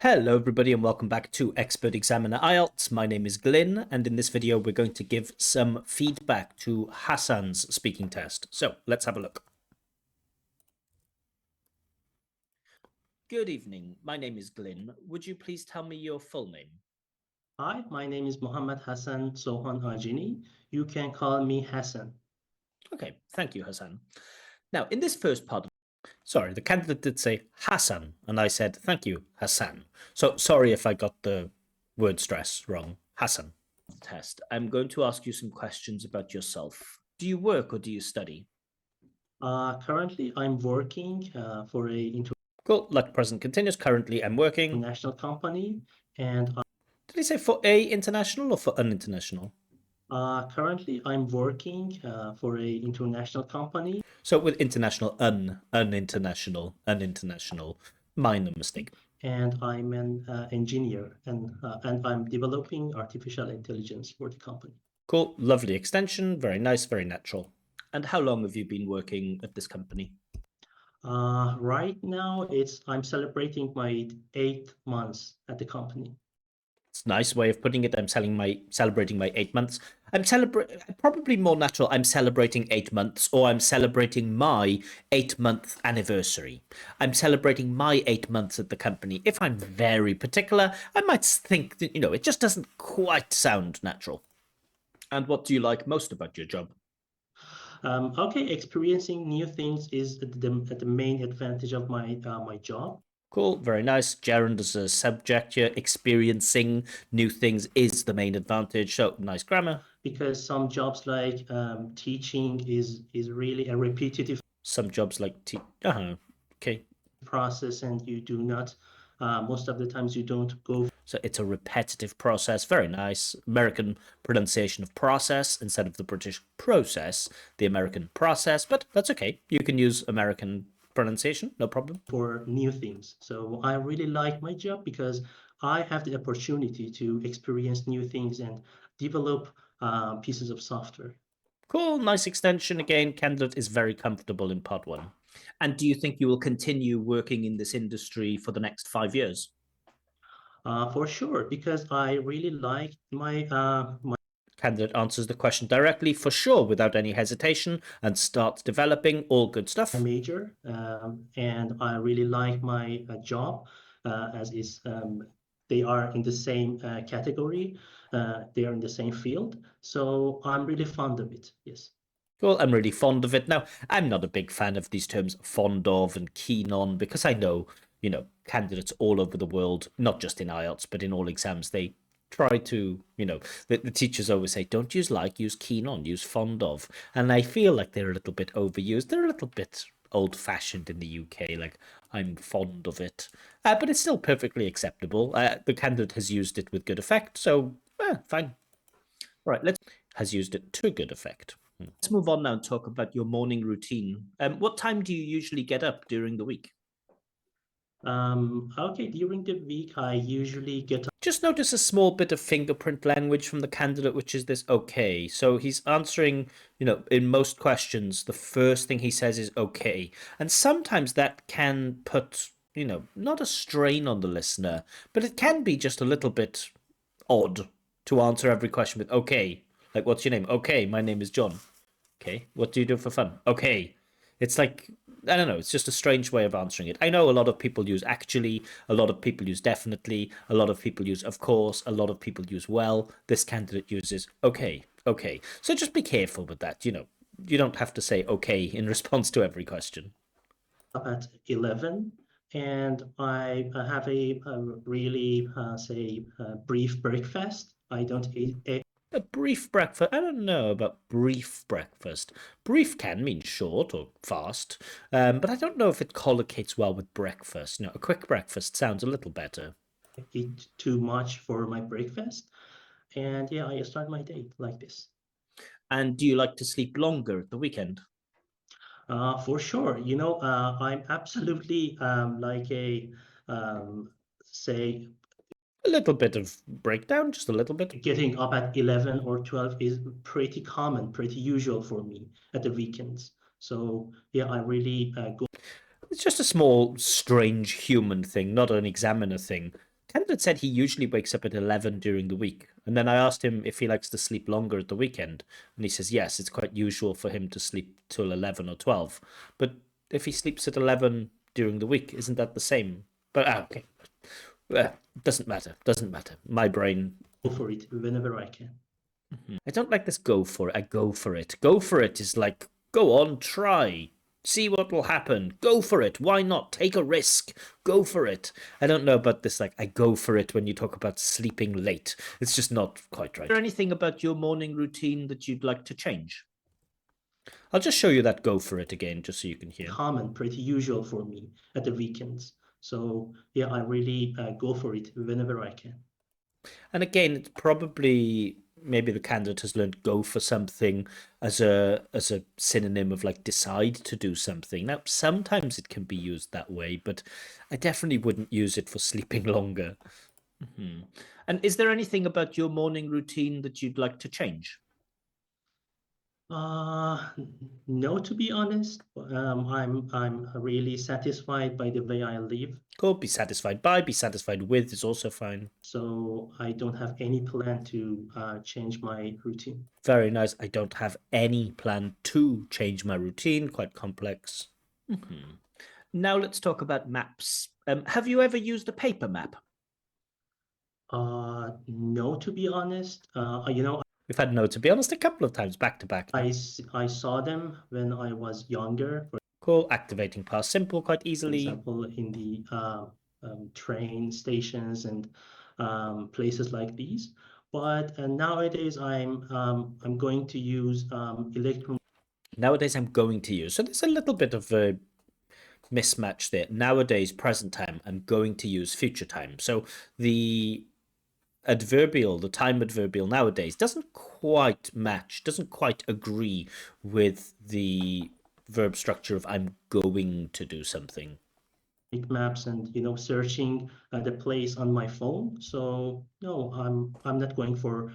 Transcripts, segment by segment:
Hello everybody and welcome back to Expert Examiner IELTS. My name is Glyn and in this video we're going to give some feedback to Hasan's speaking test. So let's have a look. Good evening, my name is Glyn. Would you please tell me your full name? Hi, my name is Mohammed Hasan Sohan Ajini. You can call me Hasan. Okay, thank you, Hasan. Now, in this first part, sorry, the candidate did say Hasan, and I said, thank you, Hasan. So sorry if I got the word stress wrong. Hasan. Test. I'm going to ask you some questions about yourself. Do you work or do you study? Currently, I'm working for a Cool, like present continuous. Currently, I'm working. international company, and Did he say for a international or for an international? currently I'm working for a international company. So with international, uninternational, uninternational. Minor mistake. And I'm an engineer, and I'm developing artificial intelligence for the company. Cool, lovely extension, very nice, very natural. And how long have you been working at this company? Right now, I'm celebrating my 8 months at the company. It's a nice way of putting it. I'm celebrating my 8 months. I'm probably more natural. I'm celebrating 8 months, or I'm celebrating my 8-month anniversary. I'm celebrating my 8 months at the company. If I'm very particular, I might think that, it just doesn't quite sound natural. And what do you like most about your job? Okay, experiencing new things is the main advantage of my job. Cool, very nice. Gerund as a subject here. Experiencing new things is the main advantage. So nice grammar. Because some jobs like teaching is really a repetitive Some jobs like okay. process, and you do not most of the times you don't go. So it's a repetitive process. Very nice. American pronunciation of process instead of the British process, the American process. But that's okay. You can use American pronunciation, no problem. For new things. So I really like my job because I have the opportunity to experience new things and develop pieces of software. Cool, nice extension again. Candidate is very comfortable in part 1. And do you think you will continue working in this industry for the next 5 years? For sure, because I really like my Candidate answers the question directly, for sure, without any hesitation, and starts developing. All good stuff. major, and I really like my job, as is they are in the same category, they are in the same field, so I'm really fond of it. Yes. Well, I'm really fond of it. Now, I'm not a big fan of these terms fond of and keen on because I know, candidates all over the world, not just in IELTS, but in all exams, they try to, the teachers always say, don't use like, use keen on, use fond of. And I feel like they're a little bit overused. They're a little bit old-fashioned in the UK, like, I'm fond of it. But it's still perfectly acceptable. The candidate has used it with good effect, so, fine. Right, has used it to good effect. Let's move on now and talk about your morning routine. What time do you usually get up during the week? Okay, during the week, I usually get up. Just notice a small bit of fingerprint language from the candidate, which is this okay. So he's answering, in most questions, the first thing he says is okay. And sometimes that can put, not a strain on the listener, but it can be just a little bit odd to answer every question with okay. Like, what's your name? Okay, my name is John. Okay, what do you do for fun? Okay. It's like, I don't know, it's just a strange way of answering it. I know a lot of people use actually, a lot of people use definitely, a lot of people use of course, a lot of people use well. This candidate uses okay, okay. So just be careful with that, You don't have to say okay in response to every question. Up at 11, and I have a really brief breakfast. I don't eat. A brief breakfast. I don't know about brief breakfast. Brief can mean short or fast, but I don't know if it collocates well with breakfast. A quick breakfast sounds a little better. Eat too much for my breakfast, and yeah, I start my day like this. And do you like to sleep longer at the weekend? For sure. I'm absolutely like say A little bit of breakdown, just a little bit. getting up at 11 or 12 is pretty common, pretty usual for me at the weekends. So yeah, I really go. It's just a small, strange human thing, not an examiner thing. Candidate said he usually wakes up at 11 during the week. And then I asked him if he likes to sleep longer at the weekend. And he says, yes, it's quite usual for him to sleep till 11 or 12. But if he sleeps at 11 during the week, isn't that the same? But, okay. Doesn't matter. Doesn't matter. My brain. Go for it whenever I can. I don't like this go for it. I go for it. Go for it is like, go on, try. See what will happen. Go for it. Why not? Take a risk. Go for it. I don't know about this, like, I go for it when you talk about sleeping late. It's just not quite right. Is there anything about your morning routine that you'd like to change? I'll just show you that go for it again, just so you can hear. Common, pretty usual for me at the weekends. So yeah, I really go for it whenever I can. And again, it's probably maybe the candidate has learned go for something as a synonym of like decide to do something. Now, sometimes it can be used that way, but I definitely wouldn't use it for sleeping longer. And is there anything about your morning routine that you'd like to change? No, to be honest, I'm really satisfied by the way I live. Cool. Be satisfied by, be satisfied with is also fine. So I don't have any plan to change my routine. Very nice. I don't have any plan to change my routine. Quite complex. Now let's talk about maps. Have you ever used a paper map? No, to be honest, We've had no, to be honest, a couple of times back to back now. I saw them when I was younger, for Cool. Activating past simple quite easily. example, in the train stations and places like these. But nowadays, I'm going to use electron. Nowadays, I'm going to use. So there's a little bit of a mismatch there. Nowadays, present time, I'm going to use future time. So the adverbial, the time adverbial nowadays doesn't quite match, doesn't quite agree with the verb structure of I'm going to do something. Maps and searching the place on my phone. So no, I'm not going for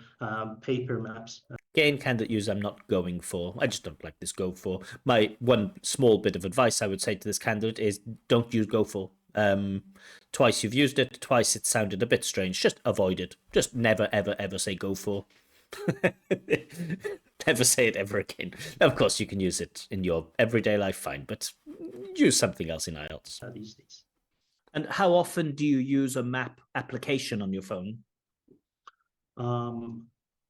paper maps. Again, candidate use I'm not going for. I just don't like this go for. My one small bit of advice I would say to this candidate is don't use go for. Twice you've used it, twice it sounded a bit strange. Just avoid it. Just never, ever, ever say go for. Never say it ever again. Of course, you can use it in your everyday life, fine, but use something else in IELTS. These days. And how often do you use a map application on your phone?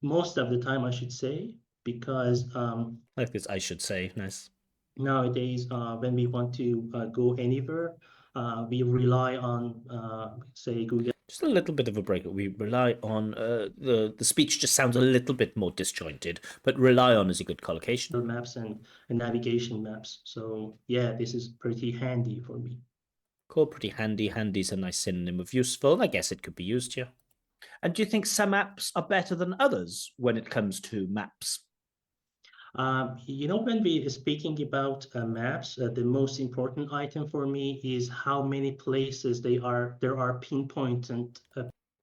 Most of the time, I should say, because Like this, I should say. Nice. nowadays, when we want to go anywhere, we rely on, say, Google Just a little bit of a break. We rely on the speech just sounds a little bit more disjointed, but rely on is a good collocation. Maps and navigation maps. So yeah, this is pretty handy for me. Cool, pretty handy. Handy is a nice synonym of useful, and I guess it could be used here. And do you think some apps are better than others when it comes to maps? When we are speaking about maps, the most important item for me is how many places there are pinpointed.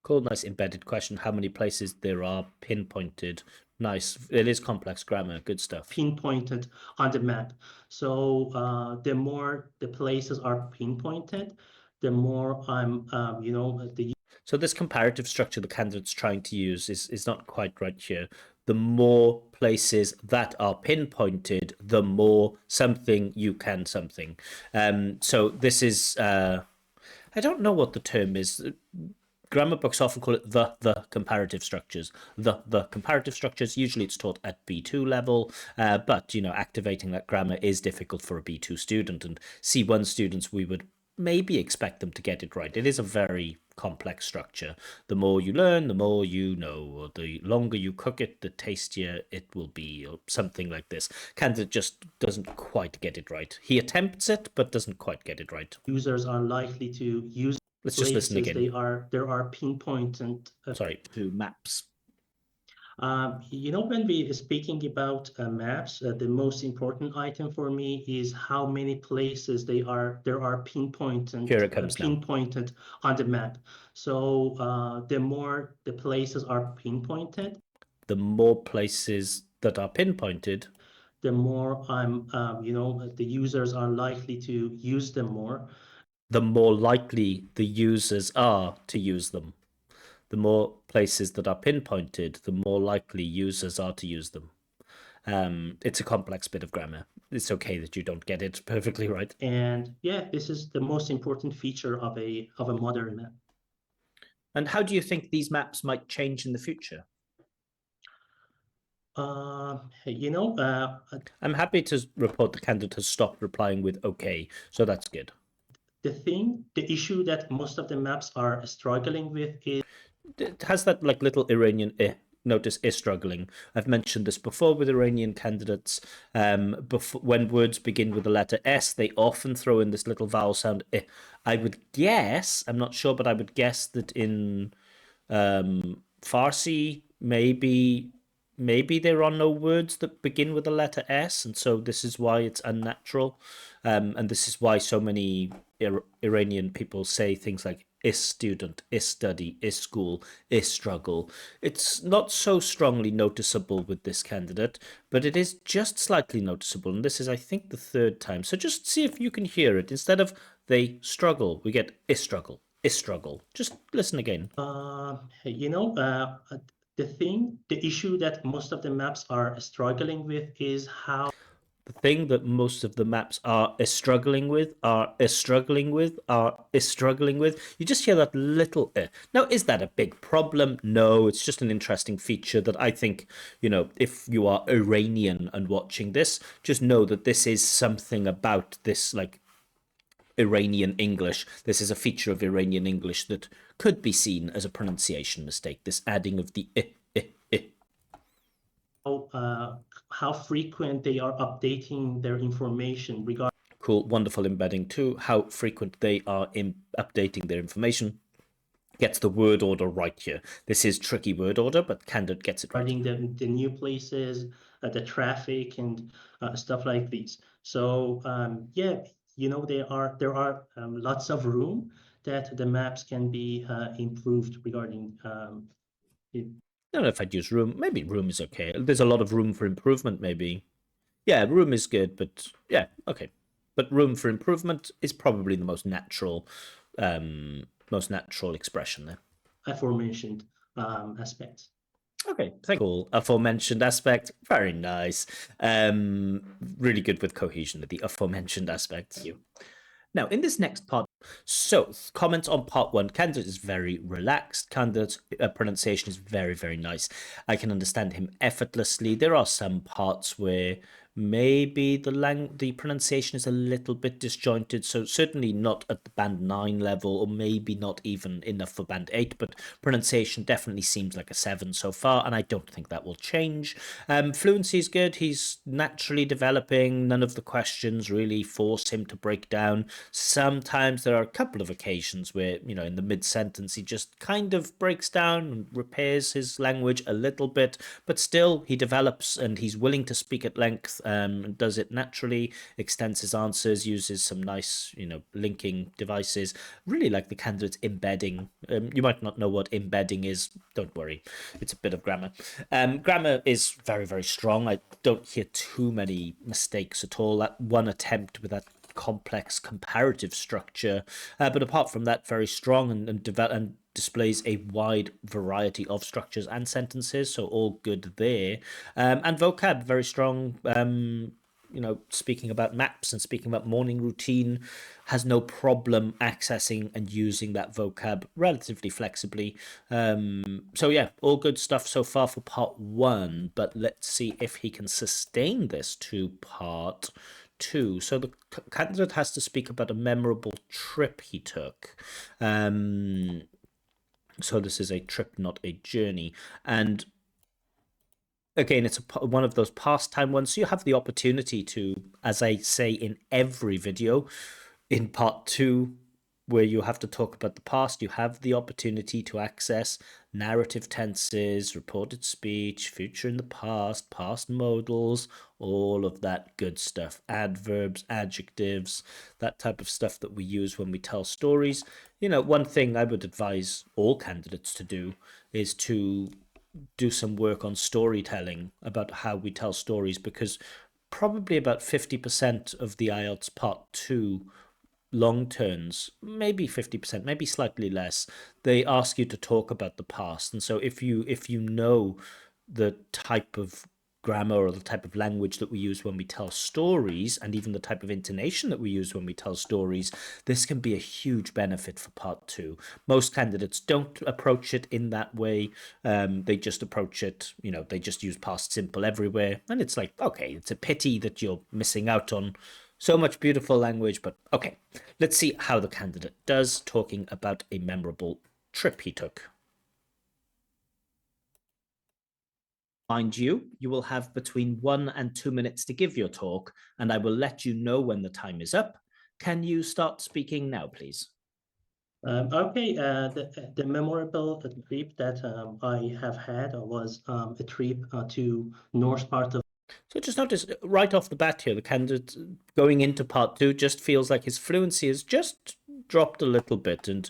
Cool, nice embedded question. How many places there are pinpointed? Nice. It is complex grammar. Good stuff. Pinpointed on the map. So the more the places are pinpointed, the more So this comparative structure the candidate's trying to use is not quite right here. The more places that are pinpointed, the more something you can something. So this is I don't know what the term is. Grammar books often call it the comparative structures. The comparative structures. Usually it's taught at B2 level, but activating that grammar is difficult for a B2 student, and C1 students we would maybe expect them to get it right. It is a very complex structure. The more you learn, the more you know, or the longer you cook it, the tastier it will be, or something like this. Candidate just doesn't quite get it right. He attempts it, but doesn't quite get it right. Users are likely to use. Let's just listen again. There are pinpointed. Sorry, to maps. When we are speaking about maps, the most important item for me is how many places there are pinpointed. Here it comes now. Pinpointed on the map. So the more the places are pinpointed, the more places that are pinpointed, the more the users are likely to use them more. the more likely the users are to use them. The more places that are pinpointed, the more likely users are to use them. It's a complex bit of grammar. It's okay that you don't get it perfectly right. And yeah, this is the most important feature of a modern map. And how do you think these maps might change in the future? You know, I'm happy to report the candidate has stopped replying with okay, so that's good. the issue that most of the maps are struggling with is It has that like little Iranian notice is struggling. I've mentioned this before with Iranian candidates. When words begin with the letter S, they often throw in this little vowel sound. I would guess, I'm not sure, but I would guess that in Farsi, maybe there are no words that begin with the letter S, and so this is why it's unnatural, and this is why so many Iranian people say things like "is student," "is study," "is school," "is struggle." It's not so strongly noticeable with this candidate, but it is just slightly noticeable, and this is, I think, the third time. So just see if you can hear it. Instead of "they struggle," we get "is struggle." Is struggle. Just listen again. you know, the issue that most of the maps are struggling with is how The thing that most of the maps are is struggling with, is struggling with. You just hear that little Now, is that a big problem? No, it's just an interesting feature that I think, if you are Iranian and watching this, just know that this is something about this, like, Iranian English. This is a feature of Iranian English that could be seen as a pronunciation mistake, this adding of the uh, how frequent they are updating their information regarding Cool, wonderful embedding too. How frequent they are in updating their information. Gets the word order right here. This is tricky word order, but Candid gets it right. the new places, the traffic, and stuff like these. So yeah, there are lots of room that the maps can be improved regarding it. I don't know if I'd use room. Maybe room is okay. There's a lot of room for improvement, maybe. Yeah, room is good, but yeah, okay. But room for improvement is probably the most natural expression there. Aforementioned aspects. Okay, thank you. Cool. Aforementioned aspect, very nice. Really good with cohesion of the aforementioned aspect. Thank you. Now, in this next part, so comments on part one. Candidate is very relaxed. Candidate's pronunciation is very, very nice. I can understand him effortlessly. There are some parts where maybe the pronunciation is a little bit disjointed, so certainly not at the band 9 level, or maybe not even enough for band 8, but pronunciation definitely seems like a 7 so far, and I don't think that will change. Fluency is good. He's naturally developing. None of the questions really force him to break down. Sometimes there are a couple of occasions where, in the mid-sentence, he just kind of breaks down and repairs his language a little bit, but still he develops and he's willing to speak at length, does it naturally, extends his answers, uses some nice, linking devices. Really like the candidate's embedding. You might not know what embedding is. Don't worry. It's a bit of grammar. Grammar is very, very strong. I don't hear too many mistakes at all. That one attempt with that complex comparative structure, but apart from that, very strong and displays a wide variety of structures and sentences, so all good there. And vocab, very strong. Speaking about maps and speaking about morning routine, has no problem accessing and using that vocab relatively flexibly. So yeah, all good stuff so far for part one, but let's see if he can sustain this to part two. So the candidate has to speak about a memorable trip he took. So this is a trip, not a journey. And again, it's one of those pastime ones. So you have the opportunity to, as I say in every video, in part two, where you have to talk about the past, you have the opportunity to access narrative tenses, reported speech, future in the past modals, all of that good stuff, adverbs, adjectives, that type of stuff that we use when we tell stories. One thing I would advise all candidates to do is to do some work on storytelling, about how we tell stories, because probably about 50% of the IELTS part two long turns, maybe 50%, maybe slightly less, they ask you to talk about the past. And so if you know the type of grammar or the type of language that we use when we tell stories, and even the type of intonation that we use when we tell stories, this can be a huge benefit for part two. Most candidates don't approach it in that way. They just approach it, they just use past simple everywhere. And it's like, okay, it's a pity that you're missing out on so much beautiful language, but okay, let's see how the candidate does talking about a memorable trip he took. Mind you, you will have between 1 and 2 minutes to give your talk, and I will let you know when the time is up. Can you start speaking now, please? Okay, the memorable trip that I have had was a trip to north part of So just notice right off the bat here, the candidate going into part two just feels like his fluency has just dropped a little bit, and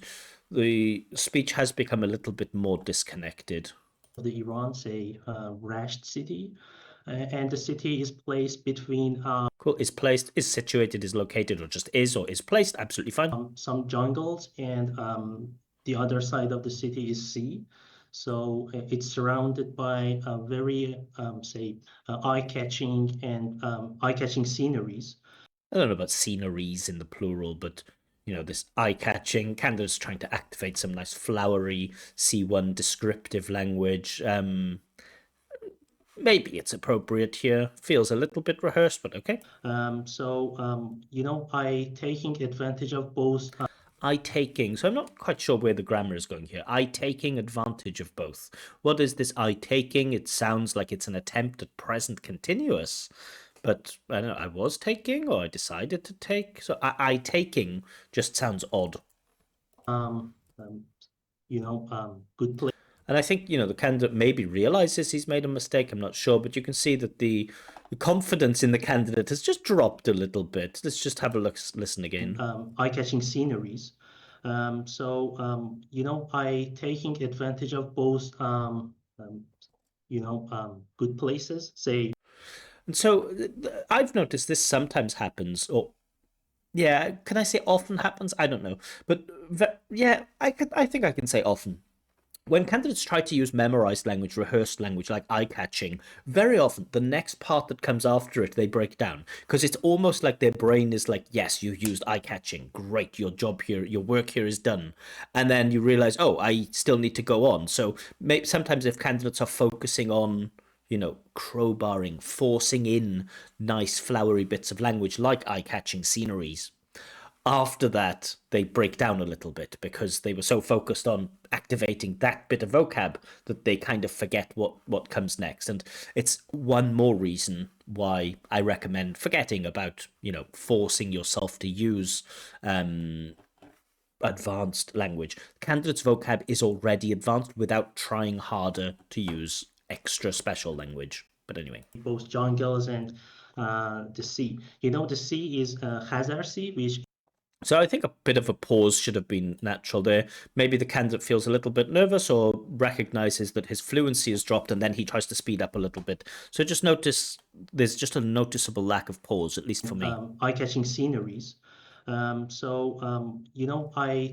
the speech has become a little bit more disconnected. the Iran, say Rasht city, and the city is placed between Cool. Is placed, is situated, is located, or just is, or is placed. Absolutely fine. some jungles, and the other side of the city is sea. So it's surrounded by very, say, eye-catching sceneries. I don't know about sceneries in the plural, but this eye-catching candidates trying to activate some nice flowery C1 descriptive language. Maybe it's appropriate here. Feels a little bit rehearsed, but okay. I taking advantage of both. I taking. So I'm not quite sure where the grammar is going here. I taking advantage of both. What is this I taking? It sounds like it's an attempt at present continuous, but I don't know. I was taking, or I decided to take. So I taking just sounds odd. Um, good place. And I think, the candidate maybe realizes he's made a mistake. I'm not sure, but you can see that the confidence in the candidate has just dropped a little bit. Let's just have a look, listen again. Eye-catching sceneries. I taking advantage of both, good places, say. And so I've noticed this sometimes happens, or yeah, can I say often happens? I don't know, but yeah, I think I can say often. When candidates try to use memorized language, rehearsed language like eye catching, very often the next part that comes after it, they break down because it's almost like their brain is like, yes, you used eye catching. Great. Your job here, your work here is done. And then you realize, oh, I still need to go on. So maybe sometimes if candidates are focusing on, crowbarring, forcing in nice flowery bits of language like eye catching sceneries, after that they break down a little bit because they were so focused on activating that bit of vocab that they kind of forget what comes next. And it's one more reason why I recommend forgetting about forcing yourself to use advanced language. Candidates vocab is already advanced without trying harder to use extra special language. But anyway, Both jungles and the sea. The sea is Hazar Sea, which. so I think a bit of a pause should have been natural there. Maybe the candidate feels a little bit nervous or recognizes that his fluency has dropped and then he tries to speed up a little bit. So just notice there's just a noticeable lack of pause, at least for me. Eye-catching sceneries. I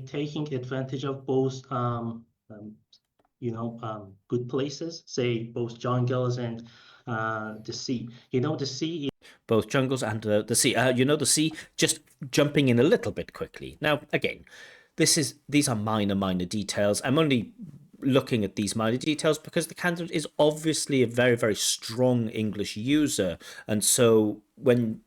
taking advantage of both, good places, say both jungles and the sea. The sea. Both jungles and the sea. The sea just jumping in a little bit quickly. Now, again, these are minor details. I'm only looking at these minor details because the candidate is obviously a very, very strong English user. And so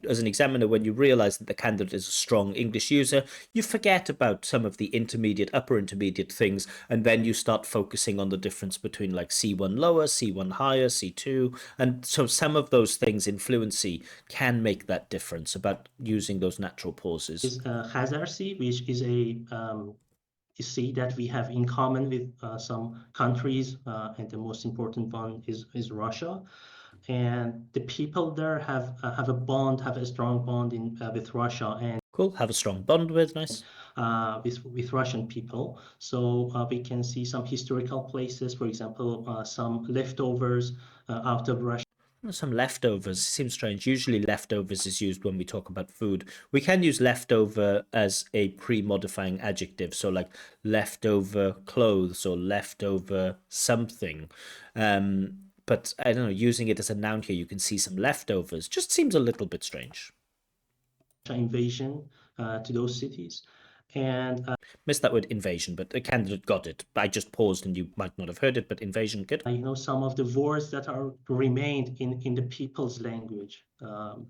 as an examiner, when you realize that the candidate is a strong English user, you forget about some of the intermediate, upper intermediate things, and then you start focusing on the difference between like C1 lower, C1 higher, C2. And so some of those things in fluency can make that difference about using those natural pauses. Is Hazar Sea, which is a sea that we have in common with some countries, and the most important one is Russia. And the people there have a strong bond with Russia and cool. Have a strong bond with, nice. With Russian people. So we can see some historical places, for example, some leftovers out of Russia. Some leftovers seems strange. Usually, leftovers is used when we talk about food. We can use leftover as a pre-modifying adjective, so like leftover clothes or leftover something. But I don't know, using it as a noun here, you can see some leftovers. Just seems a little bit strange. invasion to those cities. And Missed that word invasion, but the candidate got it. I just paused and you might not have heard it, but invasion, good. some of the words that are remained in the people's language. Don't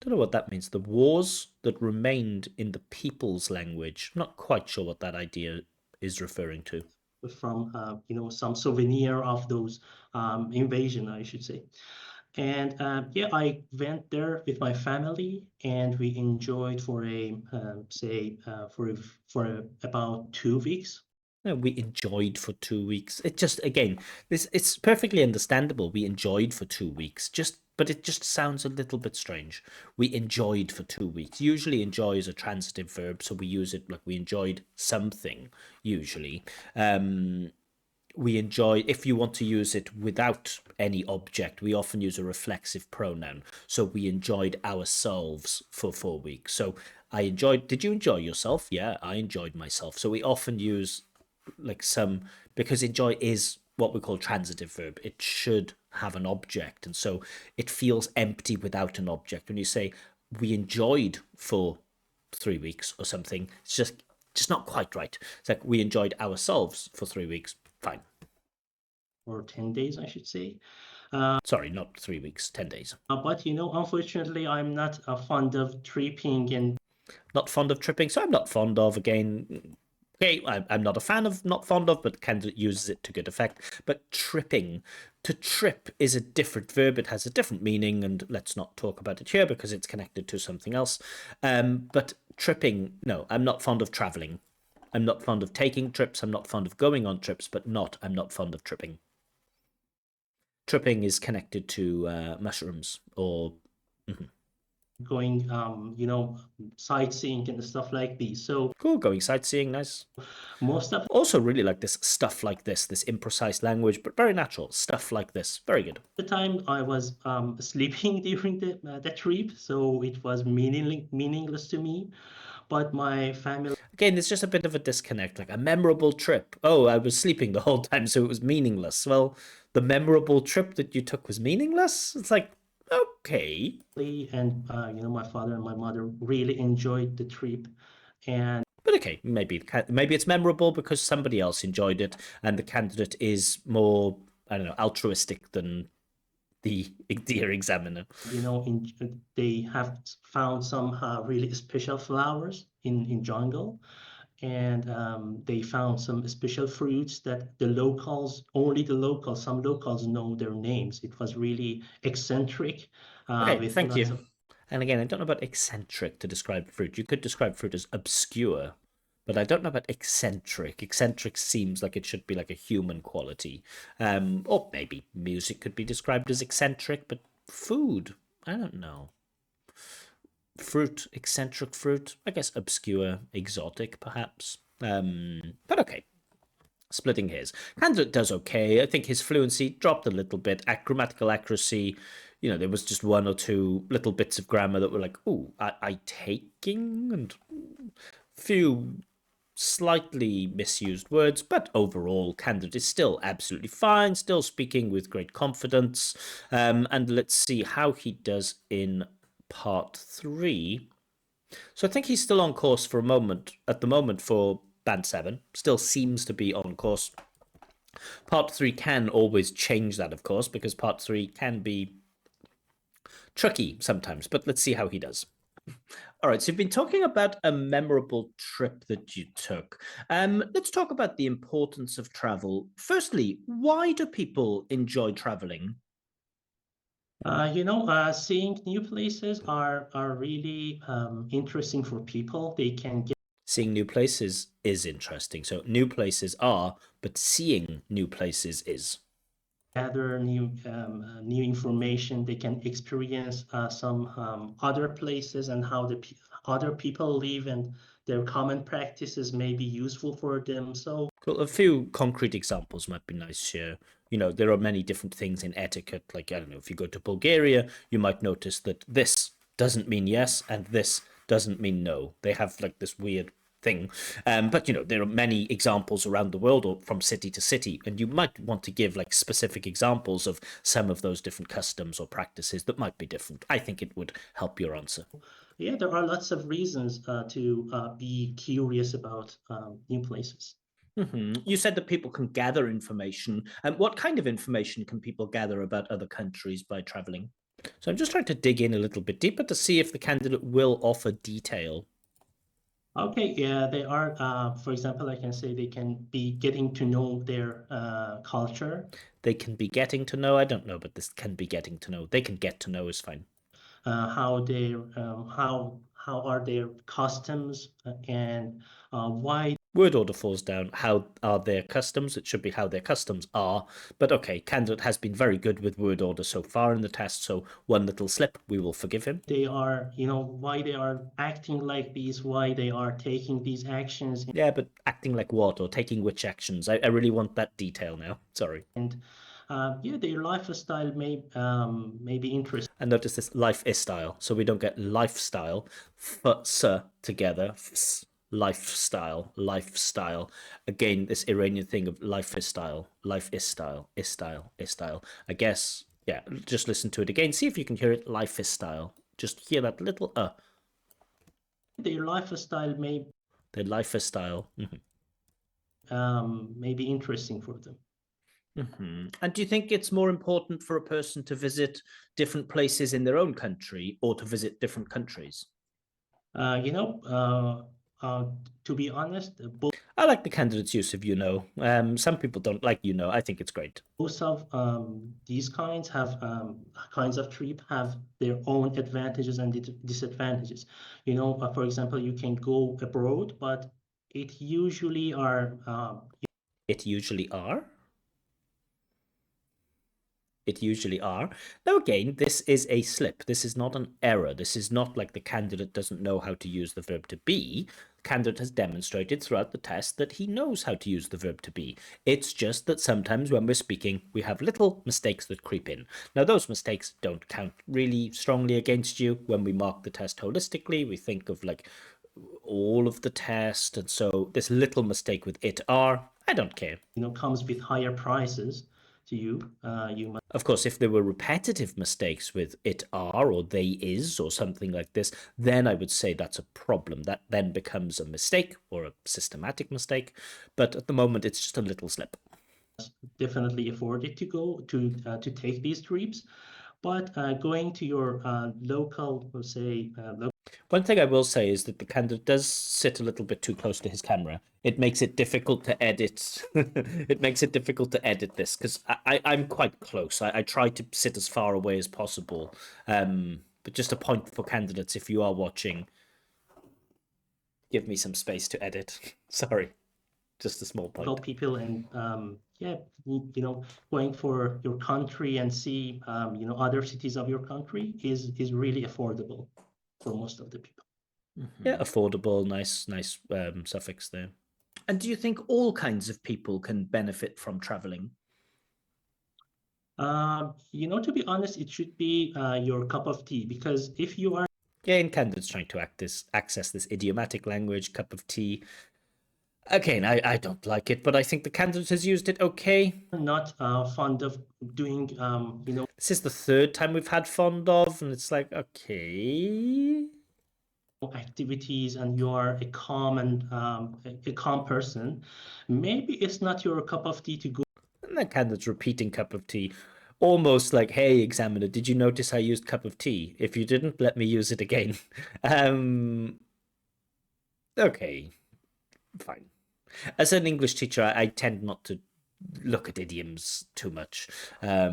know what that means. The wars that remained in the people's language. I'm not quite sure what that idea is referring to. From some souvenir of those invasion, I should say. And yeah, I went there with my family, and we enjoyed for about 2 weeks. No, we enjoyed for 2 weeks. It just again, it's perfectly understandable. We enjoyed for 2 weeks. But it just sounds a little bit strange. We enjoyed for 2 weeks. Usually enjoy is a transitive verb, so we use it like we enjoyed something, usually. We enjoy, if you want to use it without any object, we often use a reflexive pronoun. So we enjoyed ourselves for 4 weeks. So did you enjoy yourself? Yeah, I enjoyed myself. So we often use like because enjoy is what we call transitive verb. It should have an object. And so it feels empty without an object. When you say we enjoyed for 3 weeks or something, it's just not quite right. It's like we enjoyed ourselves for 3 weeks. Fine. Or 10 days, I should say. Sorry, not 3 weeks, 10 days. But unfortunately, I'm not fond of tripping and Not fond of tripping, so I'm not fond of, again. Okay, I'm not a fan of, not fond of, but candidate uses it to good effect. But tripping, to trip is a different verb. It has a different meaning, and let's not talk about it here because it's connected to something else. But tripping, no, I'm not fond of traveling. I'm not fond of taking trips. I'm not fond of going on trips, but I'm not fond of tripping. Tripping is connected to mushrooms or going, sightseeing and stuff like this. So cool, going sightseeing, nice. most of Also really like this stuff like this imprecise language, but very natural. Stuff like this, very good. the time I was sleeping during the trip, so it was meaningless to me. But my family Again, there's just a bit of a disconnect, like a memorable trip. Oh, I was sleeping the whole time, so it was meaningless. Well, the memorable trip that you took was meaningless? It's like, okay. and my father and my mother really enjoyed the trip, and But okay, maybe it's memorable because somebody else enjoyed it, and the candidate is more, I don't know, altruistic than the dear examiner. they have found some really special flowers in jungle, and they found some special fruits that only the locals, some locals know their names. It was really eccentric, Okay, with thank lots you. of And again, I don't know about eccentric to describe fruit. You could describe fruit as obscure, but I don't know about eccentric. Eccentric seems like it should be like a human quality. Or maybe music could be described as eccentric, but food, I don't know. Fruit, eccentric fruit, I guess obscure, exotic, perhaps. But okay, splitting hairs. Candidate does okay. I think his fluency dropped a little bit. Grammatical accuracy, there was just one or two little bits of grammar that were like, "Ooh, I taking," and few slightly misused words, but overall, candidate is still absolutely fine, still speaking with great confidence. And let's see how he does in part 3. So I think he's still on course at the moment for band 7, still seems to be on course. Part 3 can always change that, of course, because part 3 can be tricky sometimes, but let's see how he does. All right, so you've been talking about a memorable trip that you took. Let's talk about the importance of travel. Firstly, why do people enjoy traveling? seeing new places are really interesting for people. They can Seeing new places is interesting. So new places are, but seeing new places is. gather new information. They can experience some other places and how other people live, and their common practices may be useful for them. So Well, a few concrete examples might be nice here. There are many different things in etiquette. Like, I don't know, if you go to Bulgaria, you might notice that this doesn't mean yes and this doesn't mean no. They have like this weird thing. But there are many examples around the world or from city to city, and you might want to give like specific examples of some of those different customs or practices that might be different. I think it would help your answer. Yeah, there are lots of reasons to be curious about new places. You said that people can gather information. And what kind of information can people gather about other countries by traveling? So I'm just trying to dig in a little bit deeper to see if the candidate will offer detail. Okay, yeah, they are, for example, I can say they can be getting to know their culture, They can be getting to know. I don't know, but this can be getting to know. They can get to know is fine. how are their customs, and why Word order falls down. How are their customs? It should be how their customs are. But okay, candidate has been very good with word order so far in the test, so one little slip, we will forgive him. they are, why they are acting like these, why they are taking these actions, Yeah, but acting like what or taking which actions? I really want that detail now. Sorry. and yeah, their lifestyle may be interesting. And notice this life is style. So we don't get lifestyle, f together. Lifestyle, lifestyle. Again, this Iranian thing of life is style, life is style, is style, is style. I guess, yeah, just listen to it again. See if you can hear it. Life is style. Just hear that little Their lifestyle The life is style. may be interesting for them. And do you think it's more important for a person to visit different places in their own country or to visit different countries? Uh, you know, to be honest, I like the candidate's use of Some people don't like I think it's great. both of these kinds of trip have their own advantages and disadvantages. For example, you can go abroad, but it usually are It usually are. It usually are. Now, again, this is a slip. This is not an error. This is not like the candidate doesn't know how to use the verb to be. The candidate has demonstrated throughout the test that he knows how to use the verb to be. It's just that sometimes when we're speaking, we have little mistakes that creep in. Now, those mistakes don't count really strongly against you. When we mark the test holistically, we think of like all of the test. And so this little mistake with it are, I don't care. comes with higher prices to you. You Of course, if there were repetitive mistakes with it are or they is or something like this, then I would say that's a problem. That then becomes a mistake or a systematic mistake. But at the moment, it's just a little slip. definitely afford it to go to take these trips, but going to your local, let's say, One thing I will say is that the candidate does sit a little bit too close to his camera. It makes it difficult to edit. It makes it difficult to edit this because I'm quite close. I try to sit as far away as possible. But just a point for candidates, if you are watching, give me some space to edit. Sorry, just a small point. local people, and yeah, going for your country and see other cities of your country is really affordable for most of the people. Yeah, affordable, nice suffix there. And do you think all kinds of people can benefit from traveling? To be honest, it should be your cup of tea, because if you are Again, candidates trying to access this idiomatic language, cup of tea. Again, I don't like it, but I think the candidate has used it okay. not fond of doing This is the third time we've had fond of, and it's like, okay. activities, and you are a calm and a calm person, maybe it's not your cup of tea to go And the candidate's repeating cup of tea. Almost like, hey, examiner, did you notice I used cup of tea? If you didn't, let me use it again. Okay, fine. As an English teacher, I tend not to look at idioms too much. I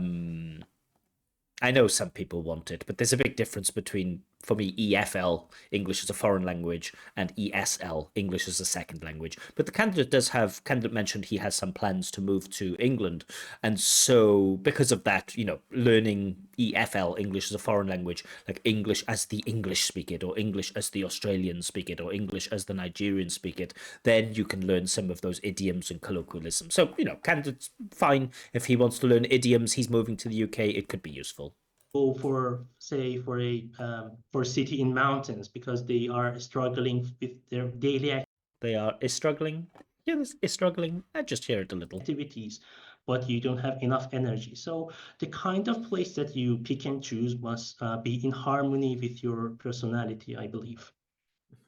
know some people want it, but there's a big difference between for me, EFL, English as a foreign language, and ESL, English as a second language. But the candidate mentioned he has some plans to move to England. And so, because of that, learning EFL, English as a foreign language, like English as the English speak it, or English as the Australians speak it, or English as the Nigerians speak it, then you can learn some of those idioms and colloquialisms. So, candidate's fine. If he wants to learn idioms, he's moving to the UK, it could be useful. Go for, say, for a city in mountains because they are struggling with their daily They are is struggling. Yeah, this is struggling. I just hear it a little. activities, but you don't have enough energy. So the kind of place that you pick and choose must be in harmony with your personality, I believe.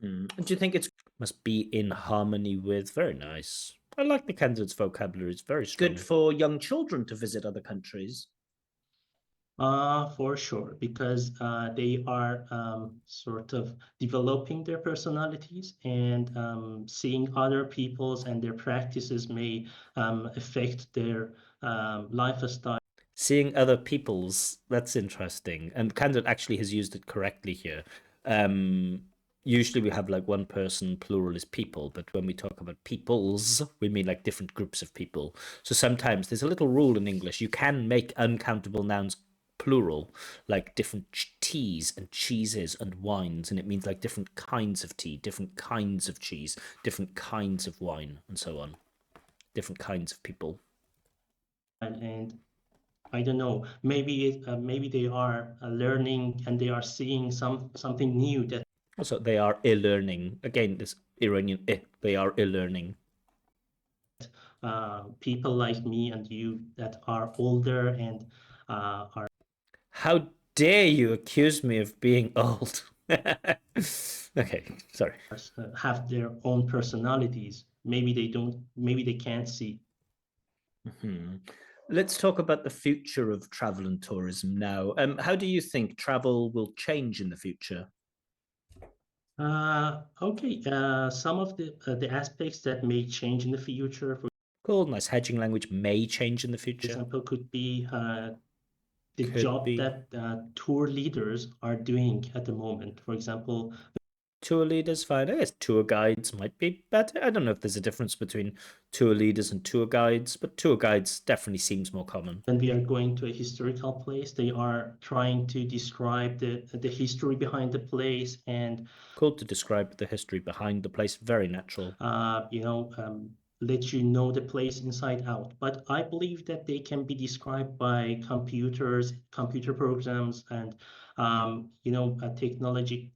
And do you think it must be in harmony with? Very nice. I like the candidate's vocabulary. It's very strong. Good for young children to visit other countries. For sure, because they are sort of developing their personalities and seeing other people's and their practices may affect their lifestyle. Seeing other people's, that's interesting. And candidate actually has used it correctly here. Um, Usually we have like one person, plural is people, but when we talk about peoples, we mean like different groups of people. So sometimes there's a little rule in English. You can make uncountable nouns plural, like different teas and cheeses and wines, and it means like different kinds of tea, different kinds of cheese, different kinds of wine, and so on. Different kinds of people. And I don't know, maybe they are learning and they are seeing something new that Also, they are e-learning. Again, this Iranian they are e-learning. people like me and you that are older and are How dare you accuse me of being old? Okay, sorry. have their own personalities. Maybe they can't see. Let's talk about the future of travel and tourism now. How do you think travel will change in the future? Okay, some of the aspects that may change in the future, for Cool, nice hedging language may change in the future. example, could be the Could job be. that tour leaders are doing at the moment. For example, Tour leaders, fine. I guess tour guides might be better. I don't know if there's a difference between tour leaders and tour guides, but tour guides definitely seems more common. when we are going to a historical place, they are trying to describe the history behind the place and Cool to describe the history behind the place. Very natural. let you know the place inside out. But I believe that they can be described by computers, computer programs, and technology.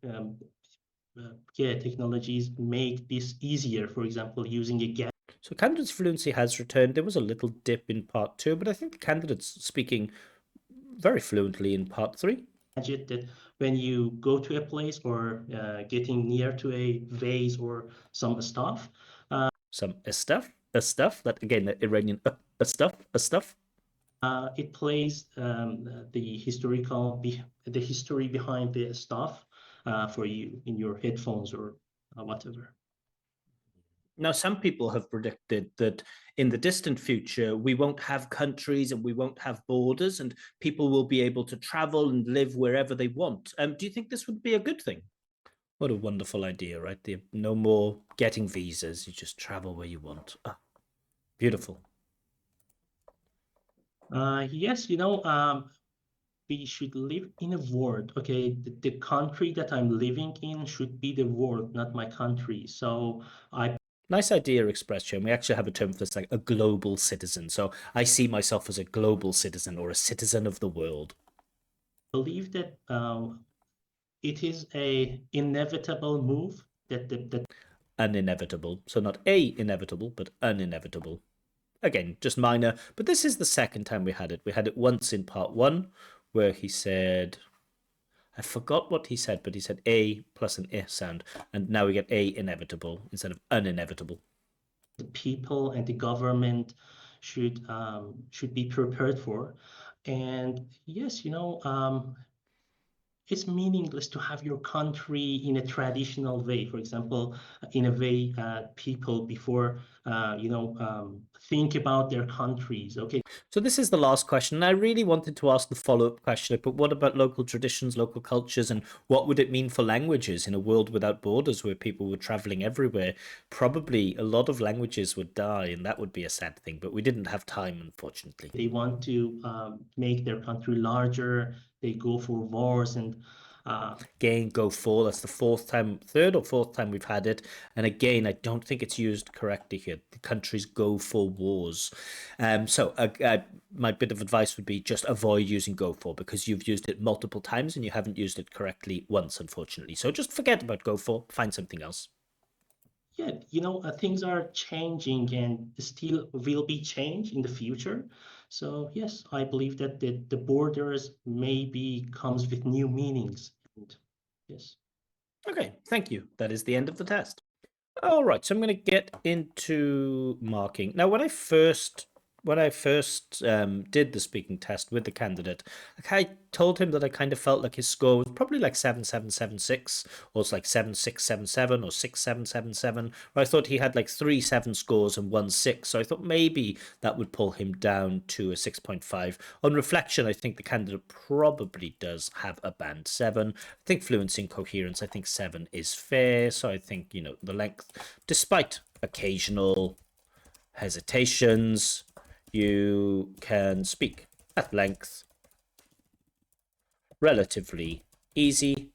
Technologies make this easier. For example, using a So candidate's fluency has returned. There was a little dip in part two, but I think the candidate's speaking very fluently in part three. gadget that when you go to a place or getting near to a vase or some stuff, Some a stuff that again the Iranian a stuff. it plays the history behind the stuff for you in your headphones or whatever. Now, some people have predicted that in the distant future, we won't have countries and we won't have borders, and people will be able to travel and live wherever they want. Do you think this would be a good thing? What a wonderful idea, right? No more getting visas. You just travel where you want. Ah, beautiful. Yes, we should live in a world. Okay, the country that I'm living in should be the world, not my country. So I Nice idea expressed here. We actually have a term for this, like a global citizen. So I see myself as a global citizen or a citizen of the world. believe that it is a inevitable move that An inevitable. So not a inevitable, but an inevitable. Again, just minor. But this is the second time we had it. We had it once in part one, where he said, I forgot what he said, but he said a plus an I sound. And now we get a inevitable instead of an inevitable. the people and the government should be prepared for. And yes, it's meaningless to have your country in a traditional way. For example, in a way people before think about their countries. Okay, So this is the last question, and I really wanted to ask the follow-up question, but what about local traditions, local cultures, and what would it mean for languages in a world without borders where people were traveling everywhere? Probably a lot of languages would die, and that would be a sad thing, but we didn't have time, unfortunately. they want to make their country larger. They go for wars and Again, go for, that's the third or fourth time we've had it. And again, I don't think it's used correctly here. The countries go for wars. My bit of advice would be just avoid using go for, because you've used it multiple times and you haven't used it correctly once, unfortunately. So just forget about go for, find something else. yeah, things are changing and still will be changed in the future. So yes, I believe that the borders maybe comes with new meanings. And yes. Okay, thank you. That is the end of the test. All right, so I'm going to get into marking. Now, when I first did the speaking test with the candidate, I told him that I kind of felt like his score was probably like 7776, or it's like 7677 or 6777. Or I thought he had like 3 7 scores and 1 6, so I thought maybe that would pull him down to a 6.5. On reflection, I think the candidate probably does have a band 7. I think fluency and coherence, I think 7 is fair. So I think, the length, despite occasional hesitations, you can speak at length, relatively easy,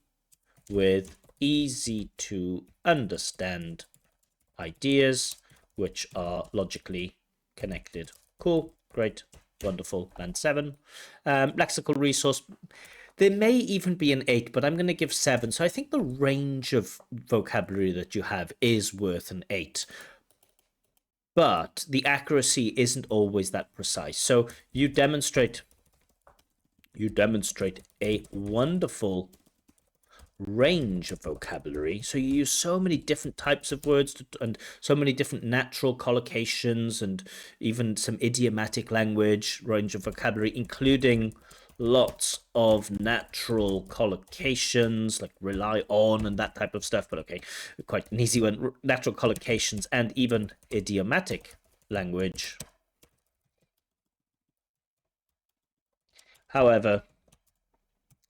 with easy to understand ideas which are logically connected. Cool, great, wonderful, band 7. Lexical resource, there may even be an 8, but I'm going to give 7. So I think the range of vocabulary that you have is worth an 8. But the accuracy isn't always that precise. So you demonstrate a wonderful range of vocabulary. So you use so many different types of words and so many different natural collocations and even some idiomatic language, range of vocabulary, including lots of natural collocations like rely on and that type of stuff. But okay, quite an easy one. Natural collocations and even idiomatic language. However,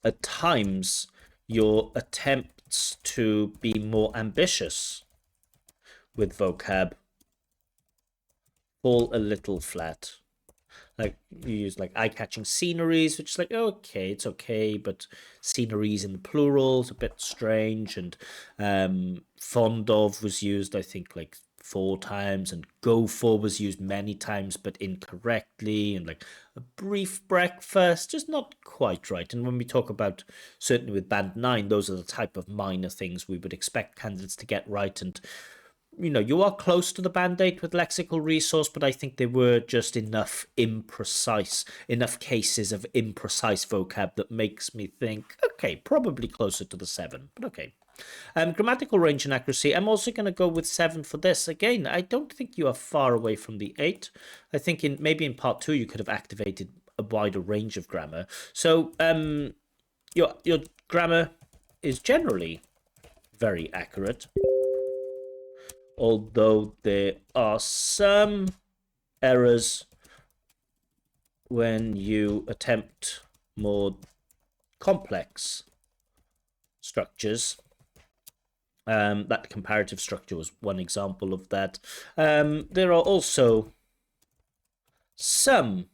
at times, your attempts to be more ambitious with vocab fall a little flat. Like you use like eye-catching sceneries, which is like, okay, it's okay, but sceneries in the plural is a bit strange. And fond of was used, I think, like 4 times, and go for was used many times but incorrectly, and like a brief breakfast, just not quite right. And when we talk about, certainly with band 9, those are the type of minor things we would expect candidates to get right. And you are close to the band 8 with lexical resource, but I think there were just enough cases of imprecise vocab that makes me think, okay, probably closer to the 7, but okay. Grammatical range and accuracy, I'm also going to go with 7 for this. Again, I don't think you are far away from the 8. I think maybe in part 2 you could have activated a wider range of grammar. So your grammar is generally very accurate, although there are some errors when you attempt more complex structures. That comparative structure was one example of that. There are also some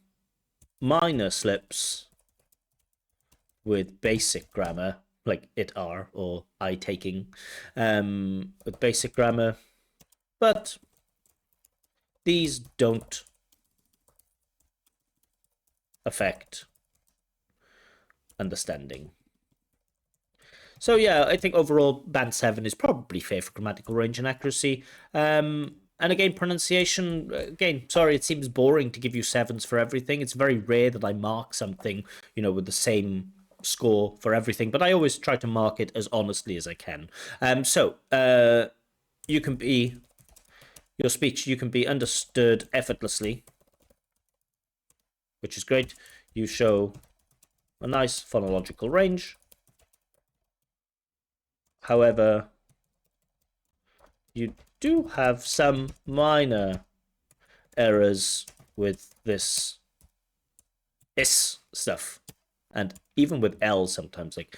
minor slips with basic grammar, like it are or I taking, with basic grammar, but these don't affect understanding. So yeah, I think overall band 7 is probably fair for grammatical range and accuracy. And again, pronunciation, again, sorry, it seems boring to give you 7s for everything. It's very rare that I mark something, with the same score for everything, but I always try to mark it as honestly as I can. Your speech, you can be understood effortlessly, which is great. You show a nice phonological range. However, you do have some minor errors with this is stuff, and even with L sometimes, like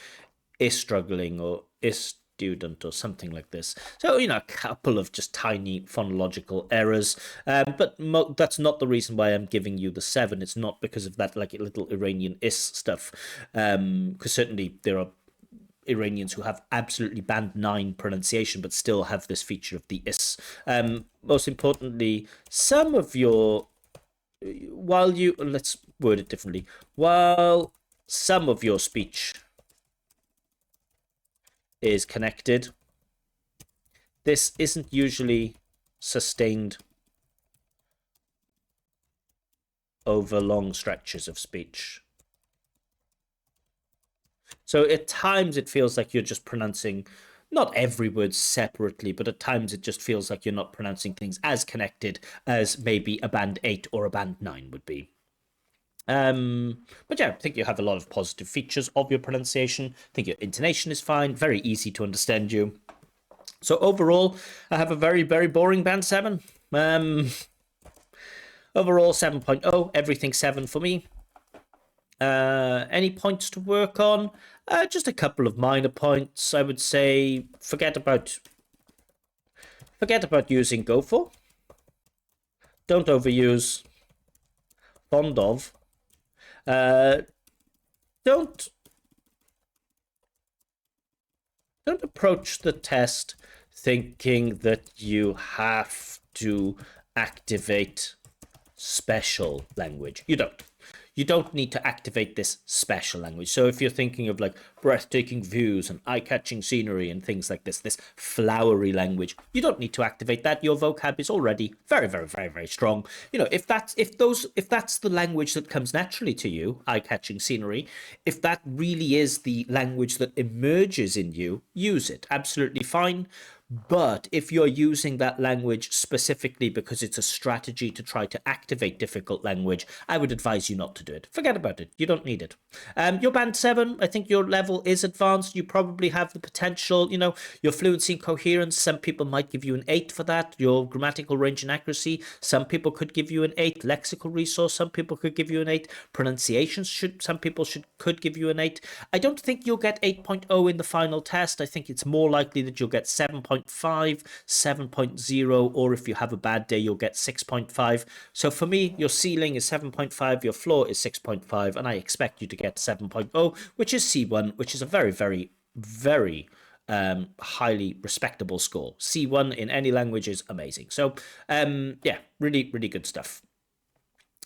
is struggling or is student or something like this. So, a couple of just tiny phonological errors. But that's not the reason why I'm giving you the 7. It's not because of that, like, little Iranian is stuff. Because certainly there are Iranians who have absolutely band 9 pronunciation, but still have this feature of the is. Most importantly, some of your, let's word it differently, while some of your speech is connected, this isn't usually sustained over long stretches of speech. So at times it feels like you're just pronouncing not every word separately, but at times it just feels like you're not pronouncing things as connected as maybe a band 8 or a band 9 would be. But yeah, I think you have a lot of positive features of your pronunciation. I think your intonation is fine, very easy to understand you. So overall, I have a very, very boring band 7. Overall 7.0, everything 7 for me. Any points to work on? Just a couple of minor points. I would say forget about using go for. Don't overuse fond of. Don't approach the test thinking that you have to activate special language. You don't. You don't need to activate this special language. So if you're thinking of like breathtaking views and eye-catching scenery and things like this flowery language, you don't need to activate that. Your vocab is already very, very, very, very strong. If that's the language that comes naturally to you, eye-catching scenery, if that really is the language that emerges in you, use it. Absolutely fine. But if you're using that language specifically because it's a strategy to try to activate difficult language, I would advise you not to do it. Forget about it. You don't need it. Your band 7, I think your level is advanced. You probably have the potential, your fluency and coherence. Some people might give you an 8 for that. Your grammatical range and accuracy, some people could give you an 8. Lexical resource, some people could give you an 8. Pronunciations, some people could give you an 8. I don't think you'll get 8.0 in the final test. I think it's more likely that you'll get 7.5, 7.0, or if you have a bad day, you'll get 6.5. So for me, your ceiling is 7.5, your floor is 6.5, and I expect you to get 7.0, which is C1, which is a very, very, very highly respectable score. C1 in any language is amazing. So yeah, really, really good stuff.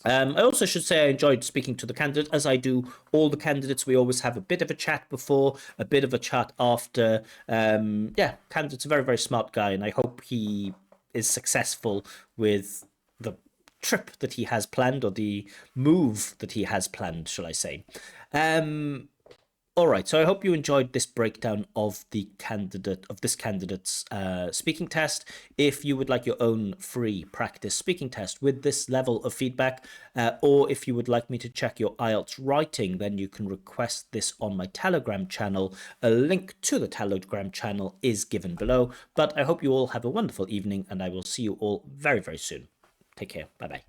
I also should say I enjoyed speaking to the candidate, as I do all the candidates. We always have a bit of a chat before, a bit of a chat after. Yeah, candidate's a very, very smart guy, and I hope he is successful with the trip that he has planned, or the move that he has planned, shall I say. All right, so I hope you enjoyed this breakdown of this candidate's speaking test. If you would like your own free practice speaking test with this level of feedback, or if you would like me to check your IELTS writing, then you can request this on my Telegram channel. A link to the Telegram channel is given below. But I hope you all have a wonderful evening, and I will see you all very, very soon. Take care. Bye-bye.